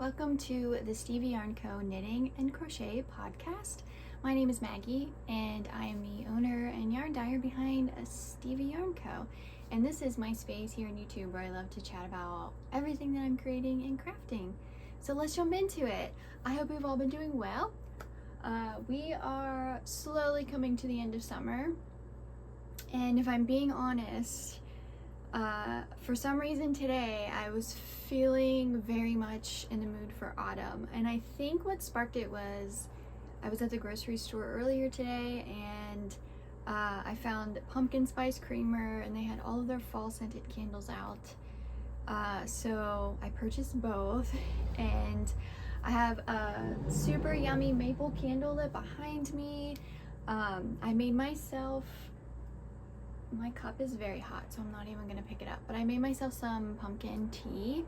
welcome to the Stevie Yarn Co. Knitting and Crochet podcast. My name is Maggie and I am the owner and yarn dyer behind Stevie Yarn Co. And this is my space here on YouTube where I love to chat about everything that I'm creating and crafting. So let's jump into it. I hope you've all been doing well. We are slowly coming to the end of summer, and if I'm being honest, for some reason today I was feeling very much in the mood for autumn, and I think what sparked it was I was at the grocery store earlier today and I found pumpkin spice creamer and they had all of their fall scented candles out, so I purchased both, and I have a super yummy maple candle lit behind me. I made myself, my cup is very hot so I'm not even gonna pick it up, but I made myself some pumpkin tea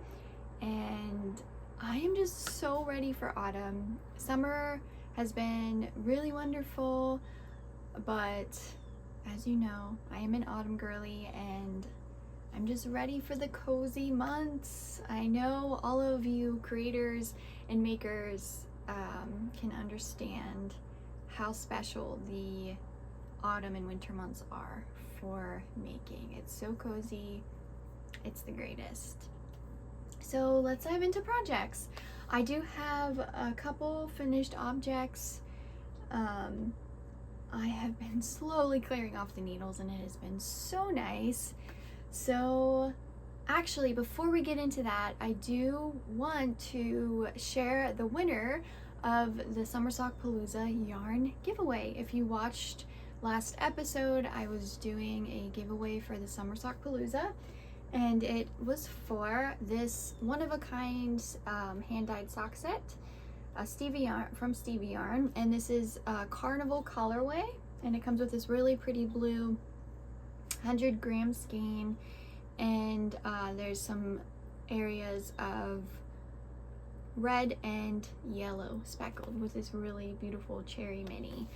and I am just so ready for autumn. Summer has been really wonderful, but as you know, I am an autumn girly and I'm just ready for the cozy months. I know all of you creators and makers can understand how special the autumn and winter months are for making. It's so cozy, it's the greatest. So let's dive into projects. I do have a couple finished objects. I have been slowly clearing off the needles and it has been so nice. So actually, before we get into that, I do want to share the winner of the Summer Sock Palooza yarn giveaway. If you watched last episode, I was doing a giveaway for the Summer Sock Palooza, and it was for this one-of-a-kind hand-dyed sock set, Stevie Yarn, from Stevie Yarn, and this is a carnival colorway, and it comes with this really pretty blue 100-gram skein, and there's some areas of red and yellow speckled with this really beautiful cherry mini.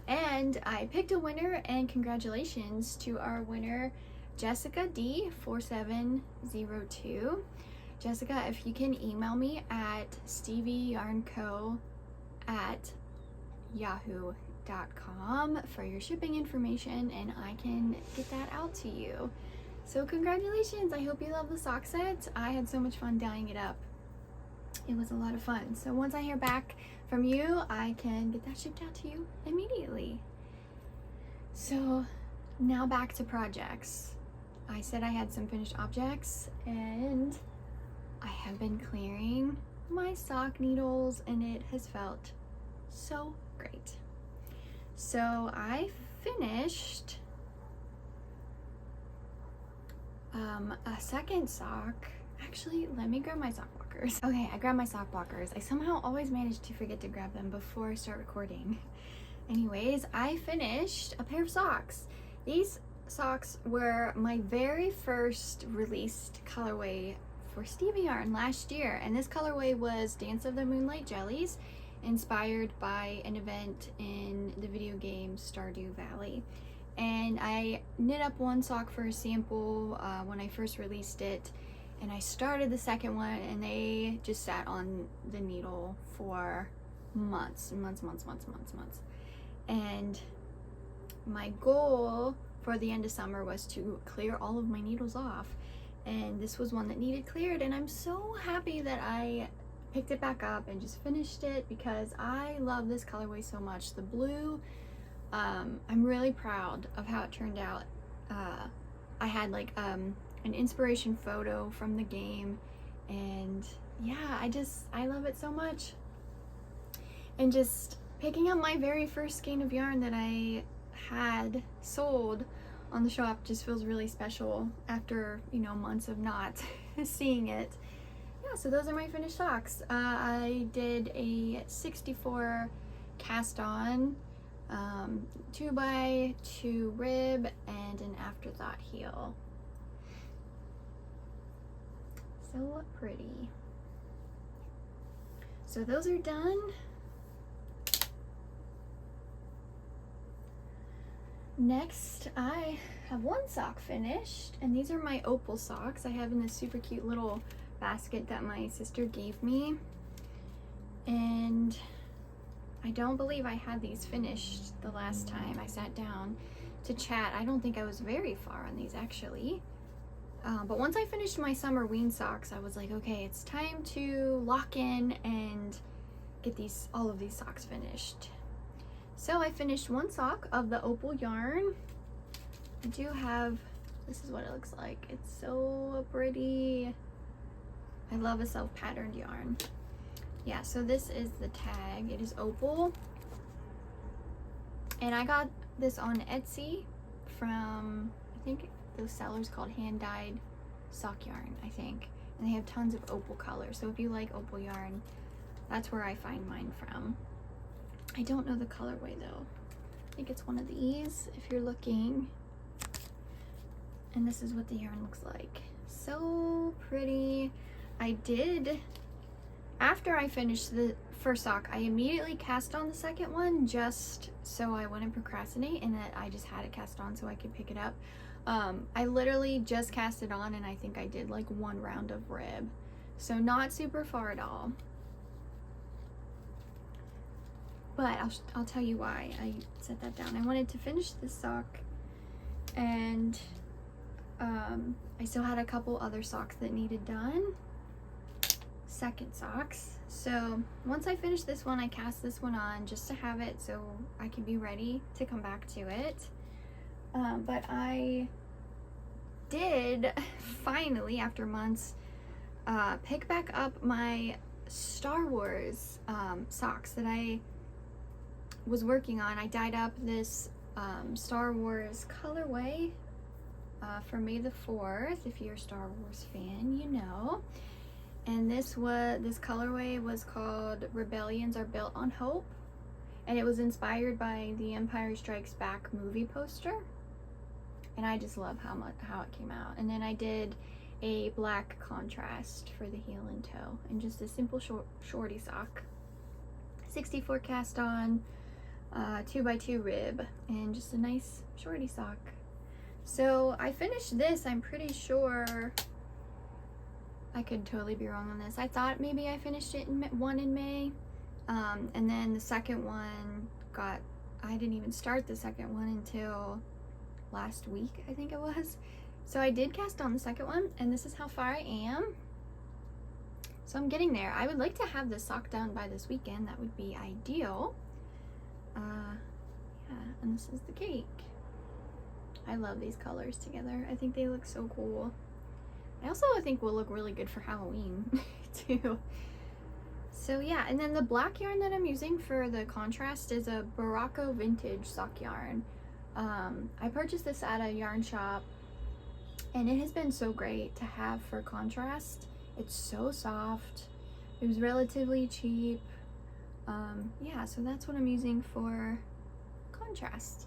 And I picked a winner, and congratulations to our winner, Jessica D4702. Jessica, if you can email me at stevieyarnco@yahoo.com for your shipping information and I can get that out to you. So congratulations, I hope you love the sock set. I had so much fun dyeing it up. It was a lot of fun. So once I hear back from you, I can get that shipped out to you immediately. So now back to projects. I said I had some finished objects and I have been clearing my sock needles and it has felt so great. So I finished a second sock. Actually, let me grab my sock blockers. Okay, I grabbed my sock blockers. I somehow always manage to forget to grab them before I start recording. Anyways, I finished a pair of socks. These socks were my very first released colorway for Stevie Yarn last year, and this colorway was Dance of the Moonlight Jellies, inspired by an event in the video game Stardew Valley. And I knit up one sock for a sample when I first released it, and I started the second one and they just sat on the needle for months. And my goal for the end of summer was to clear all of my needles off, and this was one that needed cleared, and I'm so happy that I picked it back up and just finished it because I love this colorway so much. The blue, I'm really proud of how it turned out. I had like an inspiration photo from the game, and yeah, I love it so much. And just picking up my very first skein of yarn that I had sold on the shop just feels really special after, you know, months of not seeing it. Yeah, so those are my finished socks. I did a 64 cast on 2x2 rib and an afterthought heel. So pretty. So those are done. Next, I have one sock finished, and these are my opal socks I have in this super cute little basket that my sister gave me. And I don't believe I had these finished the last time I sat down to chat. I don't think I was very far on these actually. But once I finished my summer ween socks, I was like, okay, it's time to lock in and get all of these socks finished. So I finished one sock of the opal yarn. I do have, this is what it looks like. It's so pretty. I love a self-patterned yarn. Yeah, so this is the tag. It is opal. And I got this on Etsy from, I think the seller's called Hand Dyed Sock Yarn, I think. And they have tons of opal colors. So if you like opal yarn, that's where I find mine from. I don't know the colorway though. I think it's one of these if you're looking. And this is what the yarn looks like. So pretty. After I finished the first sock, I immediately cast on the second one just so I wouldn't procrastinate and that I just had it cast on so I could pick it up. I literally just cast it on and I think I did like one round of rib. So not super far at all. But I'll tell you why I set that down. I wanted to finish this sock and I still had a couple other socks that needed done. Second socks. So once I finished this one, I cast this one on just to have it so I could be ready to come back to it. But I did finally, after months, pick back up my Star Wars socks that I was working on. I dyed up this Star Wars colorway for May the 4th. If you're a Star Wars fan, you know. And this colorway was called Rebellions Are Built on Hope, and it was inspired by the Empire Strikes Back movie poster. And I just love how it came out. And then I did a black contrast for the heel and toe, and just a simple shorty sock, 64 cast on, 2x2 rib, and just a nice shorty sock. So I finished this. I'm pretty sure, I could totally be wrong on this. I thought maybe I finished it in May, and then the second one I didn't even start the second one until last week, I think it was. So I did cast on the second one, and this is how far I am. So I'm getting there. I would like to have this sock done by this weekend. That would be ideal. Yeah, and this is the cake. I love these colors together. I think they look so cool. I also think will look really good for Halloween too. So yeah, and then the black yarn that I'm using for the contrast is a Barocco vintage sock yarn. I purchased this at a yarn shop, and it has been so great to have for contrast. It's so soft. It was relatively cheap. Yeah, so that's what I'm using for contrast.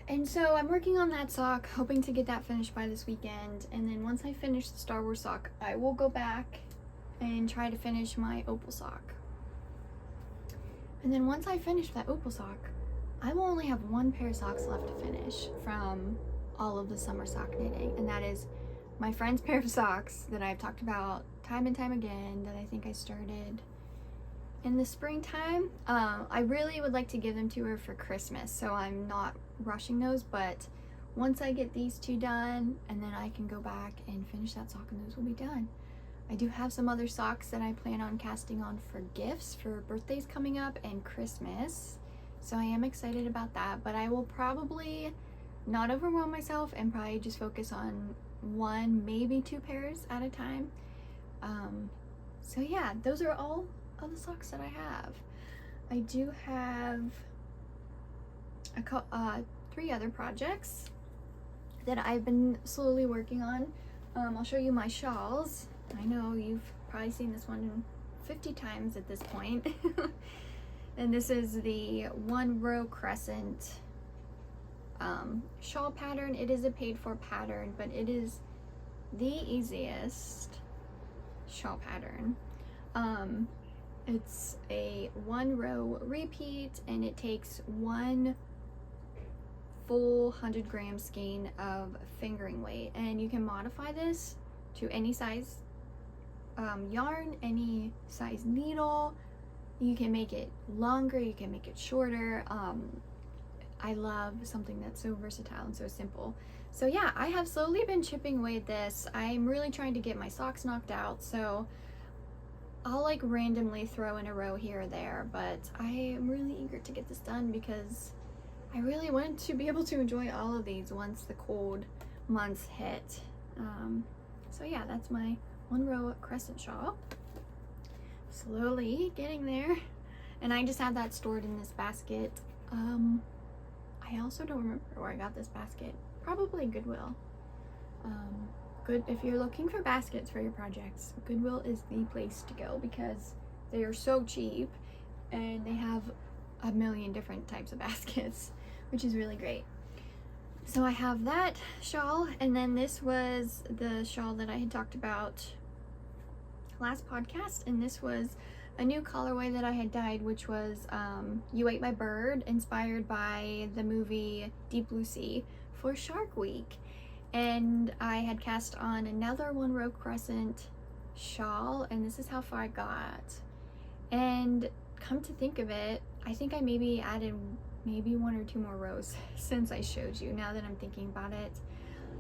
And so I'm working on that sock, hoping to get that finished by this weekend. And then once I finish the Star Wars sock, I will go back and try to finish my opal sock. And then once I finish that opal sock, I will only have one pair of socks left to finish from all of the summer sock knitting. And that is my friend's pair of socks that I've talked about time and time again, that I think I started in the springtime. I really would like to give them to her for Christmas, so I'm not rushing those, but once I get these two done, and then I can go back and finish that sock and those will be done. I do have some other socks that I plan on casting on for gifts for birthdays coming up and Christmas, so I am excited about that. But I will probably not overwhelm myself and probably just focus on one, maybe two pairs at a time. So yeah, those are all of the socks that I have. I do have three other projects that I've been slowly working on. I'll show you my shawls. I know you've probably seen this one 50 times at this point. And this is the 1-row crescent shawl pattern. It is a paid for pattern, but it is the easiest shawl pattern. It's a 1-row repeat, and it takes one full 100-gram skein of fingering weight, and you can modify this to any size yarn, any size needle. You can make it longer, you can make it shorter. I love something that's so versatile and so simple. So yeah, I have slowly been chipping away at this. I'm really trying to get my socks knocked out, so I'll like randomly throw in a row here or there, but I am really eager to get this done because I really want to be able to enjoy all of these once the cold months hit. So yeah, that's my 1 row crescent shawl. Slowly getting there, and I just have that stored in this basket. I also don't remember where I got this basket. Probably Goodwill. Good if you're looking for baskets for your projects. Goodwill is the place to go because they are so cheap and they have a million different types of baskets, which is really great. So I have that shawl, and then this was the shawl that I had talked about last podcast, and this was a new colorway that I had dyed, which was You Ate My Bird, inspired by the movie Deep Blue Sea for Shark Week. And I had cast on another 1 row crescent shawl, and this is how far I got. And come to think of it, I think I maybe added 1 or 2 more rows since I showed you. Now that I'm thinking about it,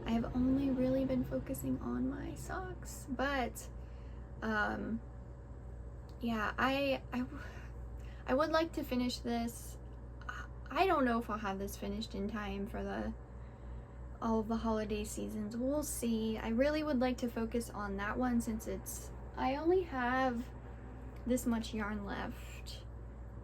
I have only really been focusing on my socks, but yeah, I would like to finish this. I don't know if I'll have this finished in time for all of the holiday seasons. We'll see. I really would like to focus on that one since I only have this much yarn left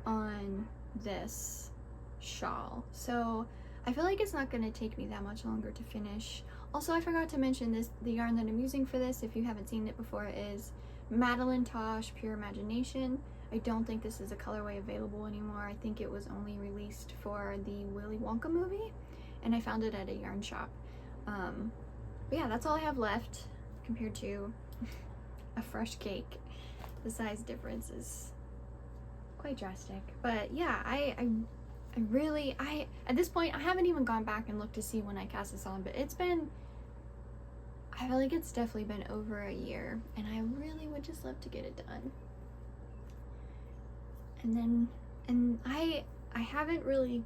on this shawl, so I feel like it's not going to take me that much longer to finish. Also, I forgot to mention this, the yarn that I'm using for this, if you haven't seen it before, is Madeline Tosh Pure Imagination. I don't think this is a colorway available anymore. I think it was only released for the Willy Wonka movie, and I found it at a yarn shop. But yeah, that's all I have left compared to a fresh cake. The size difference is quite drastic. But yeah, I really, at this point, I haven't even gone back and looked to see when I cast this on, but I feel like it's definitely been over a year, and I really would just love to get it done. And I haven't really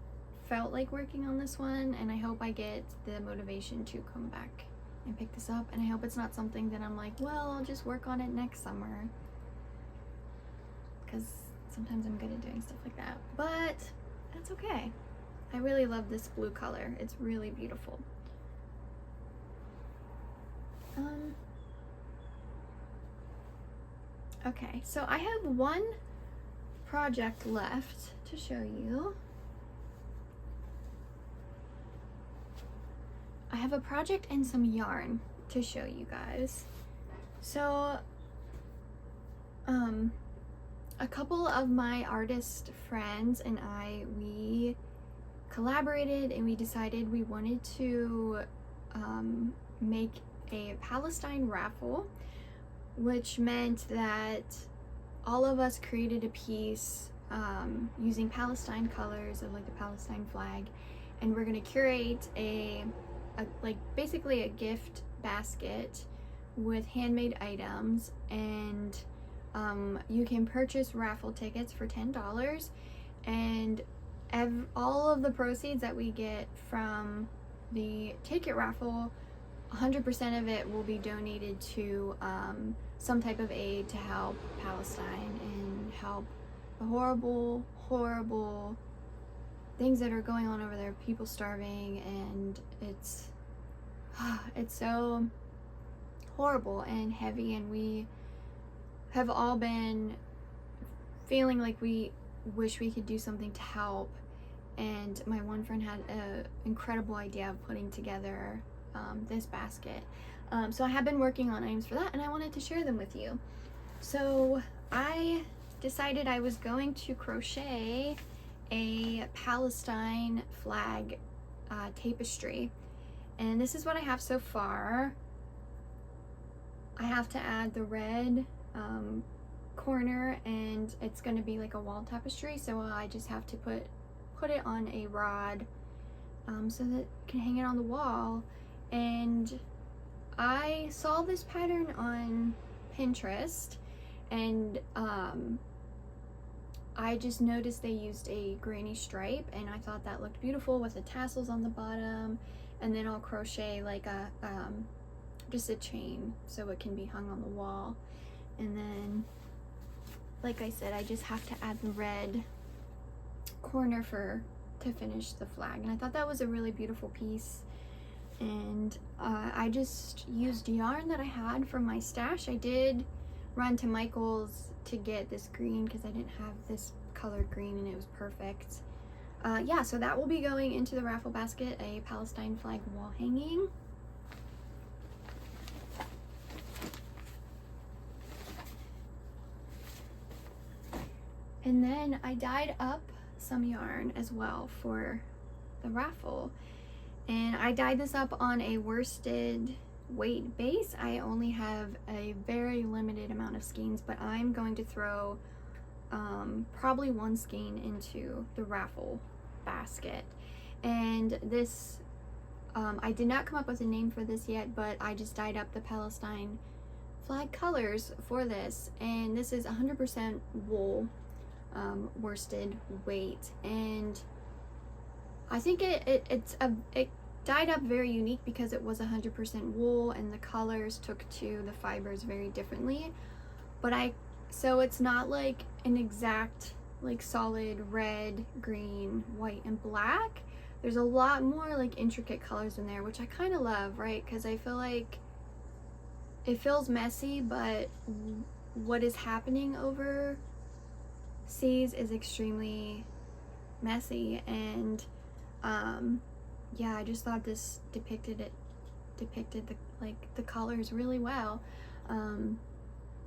felt like working on this one, and I hope I get the motivation to come back and pick this up, and I hope it's not something that I'm like, well, I'll just work on it next summer, because sometimes I'm good at doing stuff like that, but that's okay. I really love this blue color. It's really beautiful. Okay, so I have 1 project left to show you. I have a project and some yarn to show you guys. So a couple of my artist friends and we collaborated, and we decided we wanted to make a Palestine raffle, which meant that all of us created a piece using Palestine colors of like the Palestine flag, and we're going to curate basically a gift basket with handmade items, and you can purchase raffle tickets for $10, and all of the proceeds that we get from the ticket raffle, 100% of it will be donated to some type of aid to help Palestine and help the horrible, horrible things that are going on over there, people starving, and it's so horrible and heavy, and we have all been feeling like we wish we could do something to help. And my one friend had an incredible idea of putting together this basket. So I have been working on items for that, and I wanted to share them with you. So I decided I was going to crochet a Palestine flag tapestry, and this is what I have so far. I have to add the red corner, and it's going to be like a wall tapestry, so I just have to put it on a rod so that I can hang it on the wall. And I saw this pattern on Pinterest, and I just noticed they used a granny stripe, and I thought that looked beautiful with the tassels on the bottom. And then I'll crochet like a just a chain so it can be hung on the wall. And then, like I said, I just have to add the red corner to finish the flag. And I thought that was a really beautiful piece. And I just used yarn that I had from my stash. I did run to Michael's to get this green because I didn't have this colored green, and it was perfect. Yeah, so that will be going into the raffle basket, a Palestine flag wall hanging. And then I dyed up some yarn as well for the raffle. And I dyed this up on a worsted weight base. I only have a very limited amount of skeins, but I'm going to throw probably one skein into the raffle basket. And this, I did not come up with a name for this yet, but I just dyed up the Palestine flag colors for this. And this is 100% wool worsted weight, and I think it dyed up very unique because it was 100% wool, and the colors took to the fibers very differently. But so it's not like an exact like solid red, green, white, and black. There's a lot more like intricate colors in there, which I kind of love, right? Because I feel like it feels messy, but what is happening overseas is extremely messy. And yeah, I just thought this depicted the colors really well.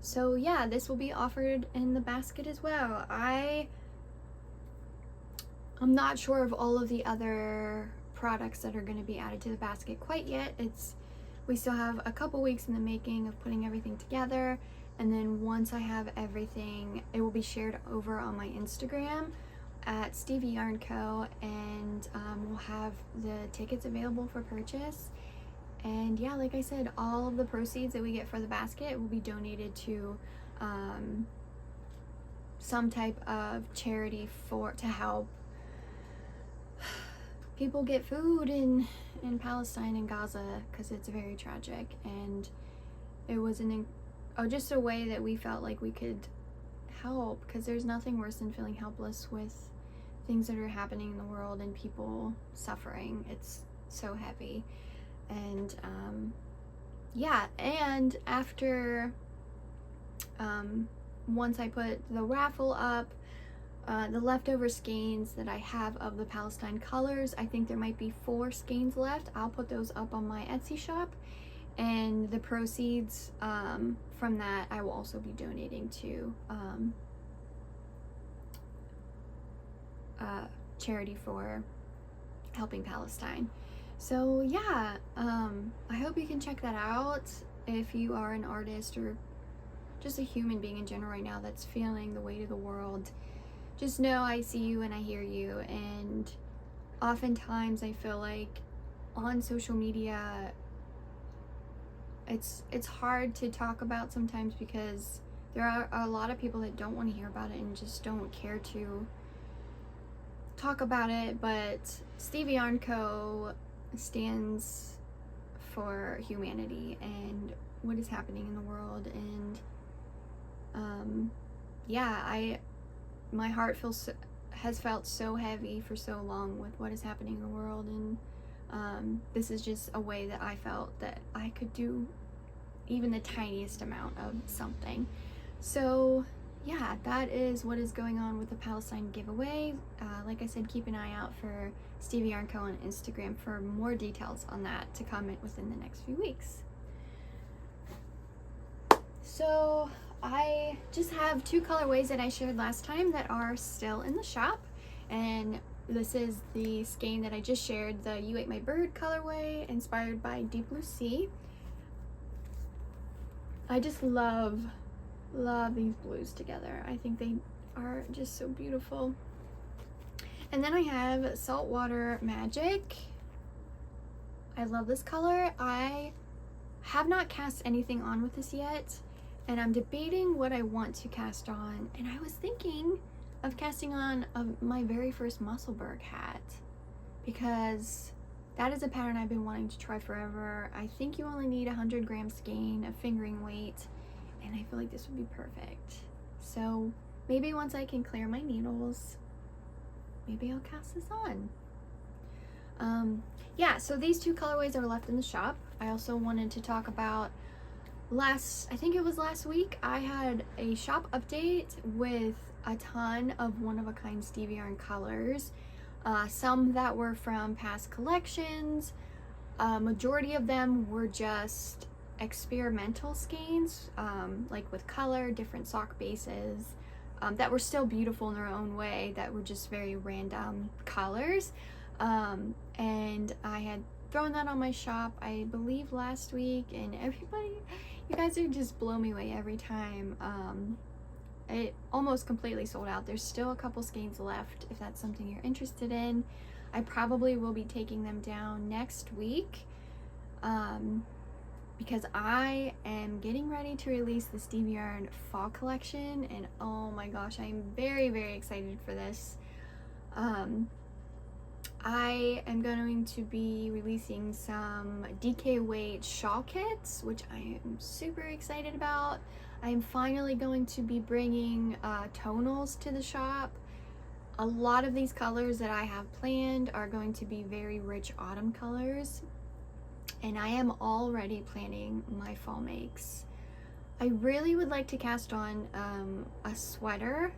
So yeah, this will be offered in the basket as well. I'm not sure of all of the other products that are going to be added to the basket quite yet. We still have a couple weeks in the making of putting everything together, and then once I have everything, it will be shared over on my Instagram at Stevie Yarn Co, and we'll have the tickets available for purchase. And yeah, like I said, all of the proceeds that we get for the basket will be donated to some type of charity to help people get food in Palestine and Gaza, because it's very tragic. And it was just a way that we felt like we could help, because there's nothing worse than feeling helpless with things that are happening in the world and people suffering. It's so heavy. And yeah, and after once I put the raffle up, the leftover skeins that I have of the Palestine colors, I think there might be 4 skeins left. I'll put those up on my Etsy shop, and the proceeds from that I will also be donating to charity for helping Palestine. So yeah, I hope you can check that out if you are an artist or just a human being in general right now that's feeling the weight of the world. Just know I see you and I hear you. And oftentimes I feel like on social media it's hard to talk about sometimes, because there are a lot of people that don't want to hear about it and just don't care to talk about it. But Stevie Yarn Co stands for humanity and what is happening in the world. And yeah, my heart has felt so heavy for so long with what is happening in the world, and this is just a way that I felt that I could do even the tiniest amount of something. So yeah, that is what is going on with the Palestine giveaway. Like I said, keep an eye out for Stevie Yarn Co on Instagram for more details on that to come within the next few weeks. So I just have 2 colorways that I shared last time that are still in the shop, and this is the skein that I just shared, the You Ate My Bird colorway inspired by Deep Blue Sea. I just love these blues together. I think they are just so beautiful. And then I have Saltwater Magic. I love this color. I have not cast anything on with this yet, and I'm debating what I want to cast on, and I was thinking of casting on my very first Musselburgh hat, because that is a pattern I've been wanting to try forever. I think you only need 100 grams skein of fingering weight, and I feel like this would be perfect. So maybe once I can clear my needles, maybe I'll cast this on. Yeah, so these two colorways are left in the shop. I also wanted to talk about I think it was last week, I had a shop update with a ton of one-of-a-kind Stevie yarn colors. Some that were from past collections. Majority of them were just experimental skeins, like with color, different sock bases, that were still beautiful in their own way, that were just very random colors. And I had thrown that on my shop, I believe last week, and you guys are just blow me away every time. It almost completely sold out. There's still a couple skeins left if that's something you're interested in. I probably will be taking them down next week, because I am getting ready to release the Stevie Yarn fall collection, and oh my gosh, I'm very, very excited for this. I am going to be releasing some DK weight shawl kits, which I am super excited about. I am finally going to be bringing tonals to the shop. A lot of these colors that I have planned are going to be very rich autumn colors, and I am already planning my fall makes. I really would like to cast on a sweater,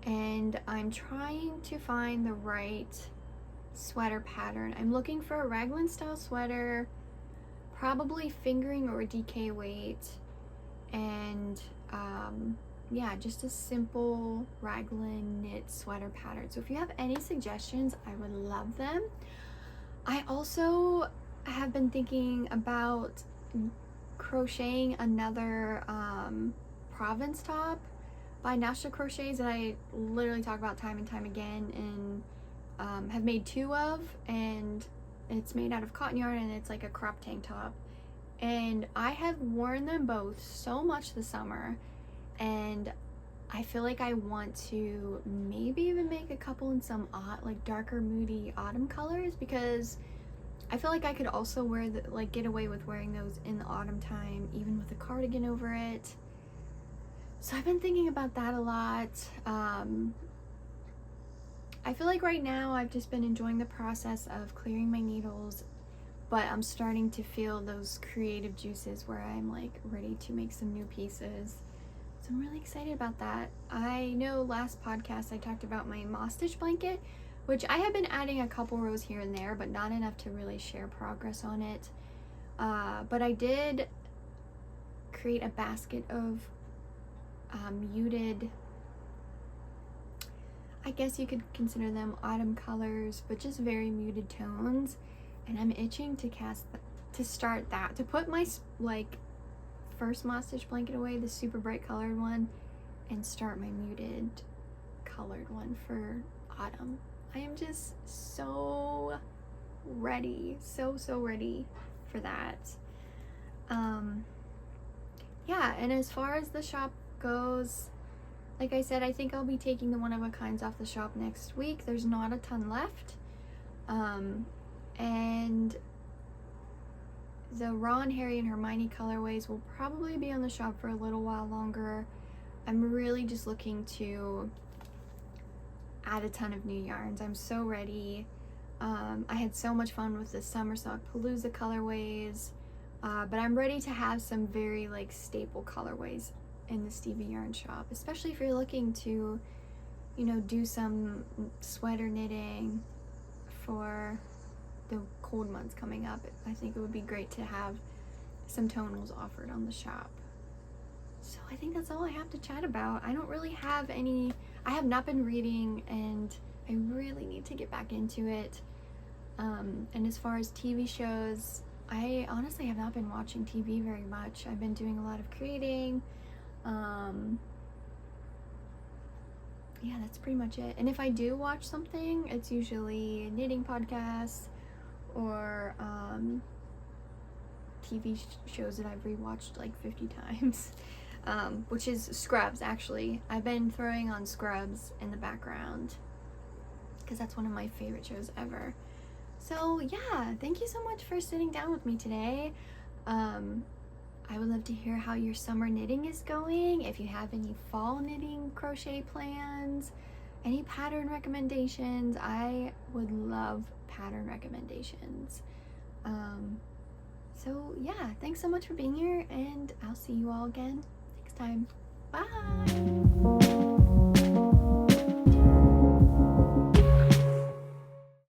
and I'm trying to find the right sweater pattern. I'm looking for a raglan style sweater, probably fingering or DK weight, and yeah, just a simple raglan knit sweater pattern. So if you have any suggestions, I would love them. I also have been thinking about crocheting another province top by National Crochets that I literally talk about time and time again, and have made two of, and it's made out of cotton yarn, and it's like a crop tank top, and I have worn them both so much this summer, and I feel like I want to maybe even make a couple in some like darker moody autumn colors, because I feel like I could also wear get away with wearing those in the autumn time, even with a cardigan over it. So I've been thinking about that a lot. I feel like right now I've just been enjoying the process of clearing my needles, but I'm starting to feel those creative juices where I'm like ready to make some new pieces. So I'm really excited about that. I know last podcast I talked about my moss stitch blanket, which I have been adding a couple rows here and there, but not enough to really share progress on it. But I did create a basket of muted, I guess you could consider them autumn colors, but just very muted tones, and I'm itching to start that, to put my first moss stitch blanket away, the super bright colored one, and start my muted colored one for autumn. I am just so ready, so ready for that. Yeah, and as far as the shop goes, like I said, I think I'll be taking the one-of-a-kinds off the shop next week. There's not a ton left. And the Ron, Harry, and Hermione colorways will probably be on the shop for a little while longer. I'm really just looking to add a ton of new yarns. I'm so ready. I had so much fun with the Summer Sock Palooza colorways, but I'm ready to have some very staple colorways in the Stevie Yarn shop, especially if you're looking to, do some sweater knitting for the cold months coming up. I think it would be great to have some tonals offered on the shop. So I think that's all I have to chat about. I don't really have any, I have not been reading, and I really need to get back into it. And as far as TV shows, I honestly have not been watching TV very much. I've been doing a lot of creating. Yeah, that's pretty much it. And if I do watch something, it's usually knitting podcasts or TV shows that I've rewatched 50 times. which is scrubs. Actually, I've been throwing on Scrubs in the background because that's one of my favorite shows ever. So yeah, thank you so much for sitting down with me today. I would love to hear how your summer knitting is going, if you have any fall knitting crochet plans, any pattern recommendations. I would love pattern recommendations. So yeah, thanks so much for being here, and I'll see you all again next time. Bye!